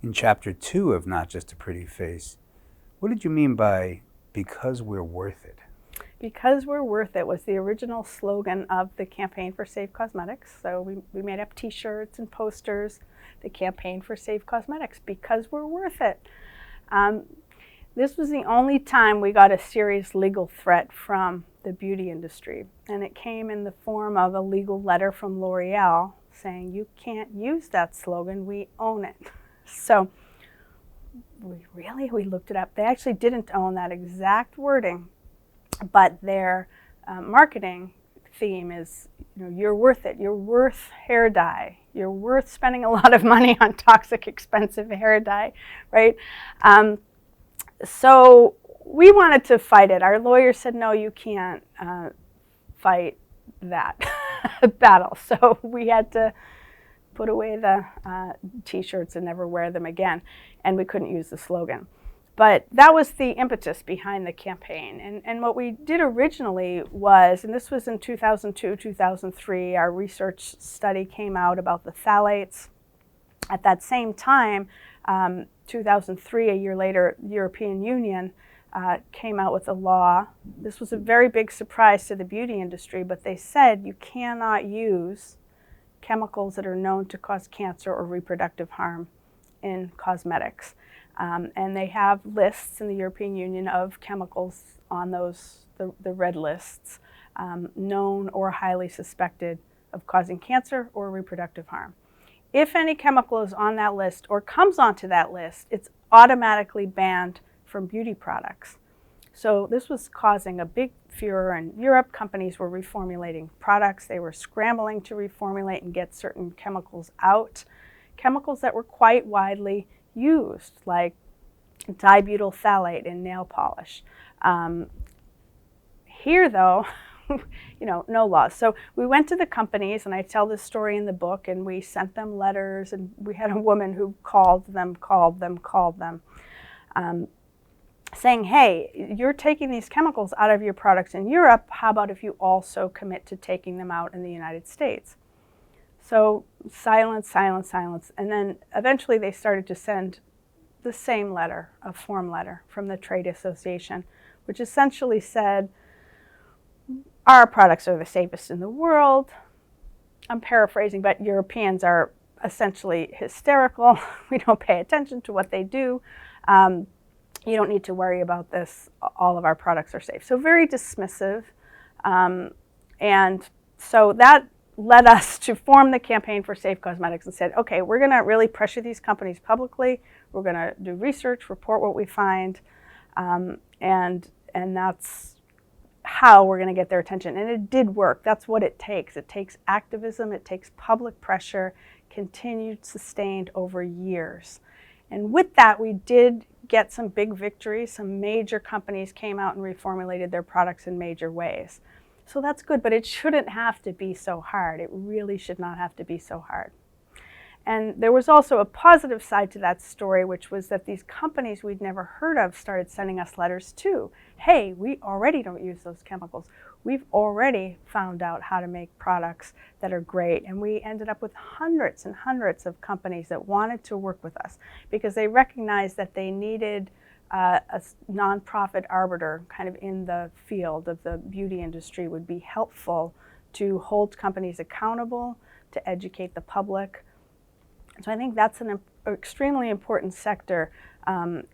In chapter 2 of Not Just a Pretty Face, what did you mean by because we're worth it? Because we're worth it was the original slogan of the Campaign for Safe Cosmetics. So we made up t-shirts and posters, the Campaign for Safe Cosmetics, because we're worth it. This was the only time we got a serious legal threat from the beauty industry. And it came in the form of a legal letter from L'Oreal saying, you can't use that slogan, we own it. So we looked it up. They actually didn't own that exact wording, but their marketing theme is, you're worth it. You're worth hair dye. You're worth spending a lot of money on toxic, expensive hair dye, right? So we wanted to fight it. Our lawyer said, no, you can't fight that battle. So we had to put away the t-shirts and never wear them again. And we couldn't use the slogan. But that was the impetus behind the campaign. And what we did originally was, and this was in 2002, 2003, our research study came out about the phthalates. At that same time, 2003, a year later, the European Union came out with a law. This was a very big surprise to the beauty industry, but they said you cannot use chemicals that are known to cause cancer or reproductive harm in cosmetics. And they have lists in the European Union of chemicals on those, the red lists, known or highly suspected of causing cancer or reproductive harm. If any chemical is on that list or comes onto that list, it's automatically banned from beauty products. So this was causing a big furor in Europe. Companies were reformulating products. They were scrambling to reformulate and get certain chemicals out. Chemicals that were quite widely used, like dibutyl phthalate in nail polish. Here, though, no laws. So we went to the companies, and I tell this story in the book, and we sent them letters, and we had a woman who called them, saying, hey, you're taking these chemicals out of your products in Europe. How about if you also commit to taking them out in the United States? So silence, silence, silence. And then eventually they started to send the same letter, a form letter from the trade association, which essentially said, our products are the safest in the world. I'm paraphrasing, but Europeans are essentially hysterical. We don't pay attention to what they do. You don't need to worry about this. All of our products are safe. So very dismissive. And so that led us to form the Campaign for Safe Cosmetics and said, okay, we're going to really pressure these companies publicly. We're going to do research, report what we find, and that's how we're going to get their attention. And it did work. That's what it takes. It takes activism. It takes public pressure, continued, sustained over years. And with that, we did get some big victories. Some major companies came out and reformulated their products in major ways. So that's good, but it shouldn't have to be so hard. It really should not have to be so hard. And there was also a positive side to that story, which was that these companies we'd never heard of started sending us letters too. Hey, we already don't use those chemicals. We've already found out how to make products that are great. And we ended up with hundreds and hundreds of companies that wanted to work with us because they recognized that they needed a nonprofit arbiter kind of in the field of the beauty industry would be helpful to hold companies accountable, to educate the public. So I think that's an extremely important sector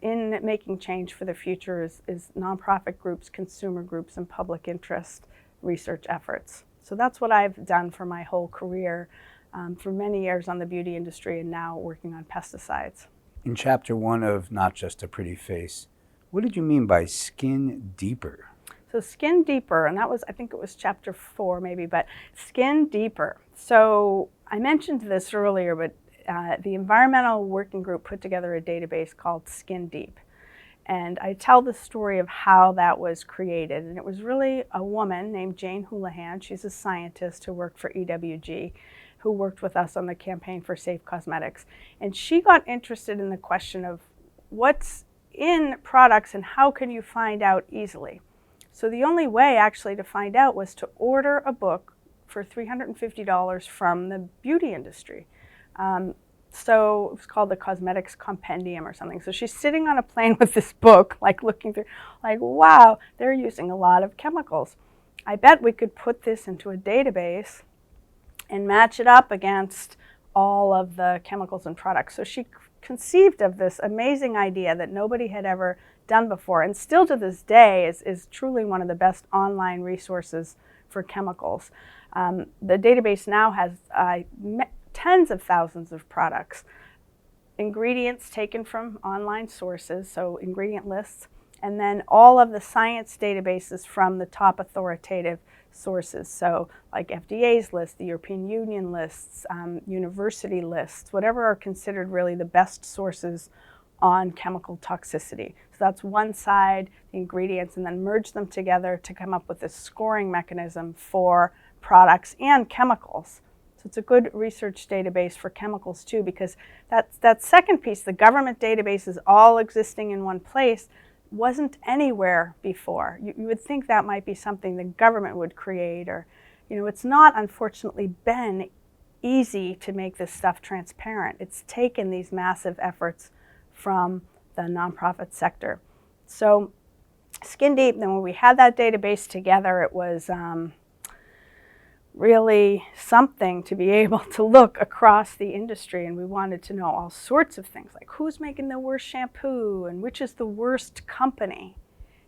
in making change for the future is nonprofit groups, consumer groups, and public interest research efforts. So that's what I've done for my whole career, for many years on the beauty industry and now working on pesticides. In chapter 1 of Not Just a Pretty Face, what did you mean by skin deeper? So skin deeper, and that was, I think it was chapter 4 maybe, but skin deeper. So I mentioned this earlier, but the environmental working group put together a database called Skin Deep. And I tell the story of how that was created. And it was really a woman named Jane Houlihan. She's a scientist who worked for EWG, who worked with us on the Campaign for Safe Cosmetics. And she got interested in the question of what's in products and how can you find out easily. So the only way actually to find out was to order a book for $350 from the beauty industry. So it was called the Cosmetics Compendium or something. So she's sitting on a plane with this book, like looking through, like, wow, they're using a lot of chemicals. I bet we could put this into a database and match it up against all of the chemicals and products. So she conceived of this amazing idea that nobody had ever done before, and still to this day is truly one of the best online resources for chemicals. The database now has tens of thousands of products, ingredients taken from online sources, so ingredient lists, and then all of the science databases from the top authoritative sources, so like FDA's list, the European Union lists, university lists, whatever are considered really the best sources on chemical toxicity. So that's one side, the ingredients, and then merge them together to come up with this scoring mechanism for products and chemicals. So it's a good research database for chemicals too, because that second piece, the government databases all existing in one place, wasn't anywhere before. You would think that might be something the government would create, or, it's not, unfortunately, been easy to make this stuff transparent. It's taken these massive efforts from the nonprofit sector. So Skin Deep, then when we had that database together, it was really something to be able to look across the industry, and we wanted to know all sorts of things, like who's making the worst shampoo and which is the worst company.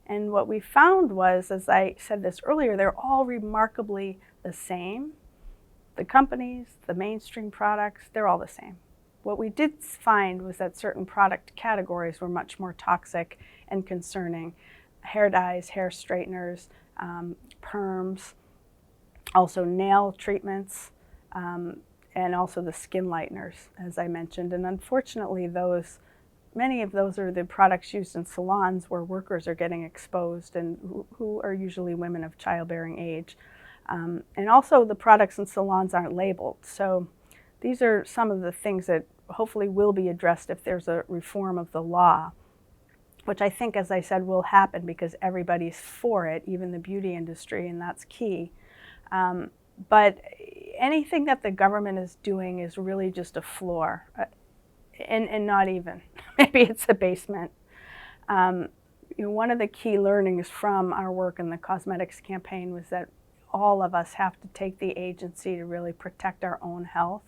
And what we found was, as I said this earlier, they're all remarkably the same. The companies, the mainstream products, they're all the same. What we did find was that certain product categories were much more toxic and concerning. Hair dyes, hair straighteners, perms, also nail treatments, and also the skin lighteners, as I mentioned. And unfortunately, many of those are the products used in salons where workers are getting exposed, and who are usually women of childbearing age. And also the products in salons aren't labeled. So these are some of the things that hopefully will be addressed if there's a reform of the law, which I think, as I said, will happen because everybody's for it, even the beauty industry, and that's key. But anything that the government is doing is really just a floor, and not even. Maybe it's a basement. One of the key learnings from our work in the cosmetics campaign was that all of us have to take the agency to really protect our own health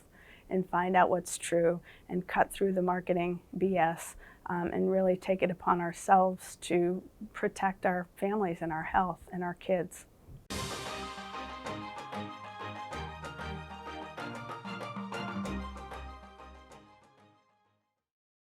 and find out what's true and cut through the marketing BS, and really take it upon ourselves to protect our families and our health and our kids.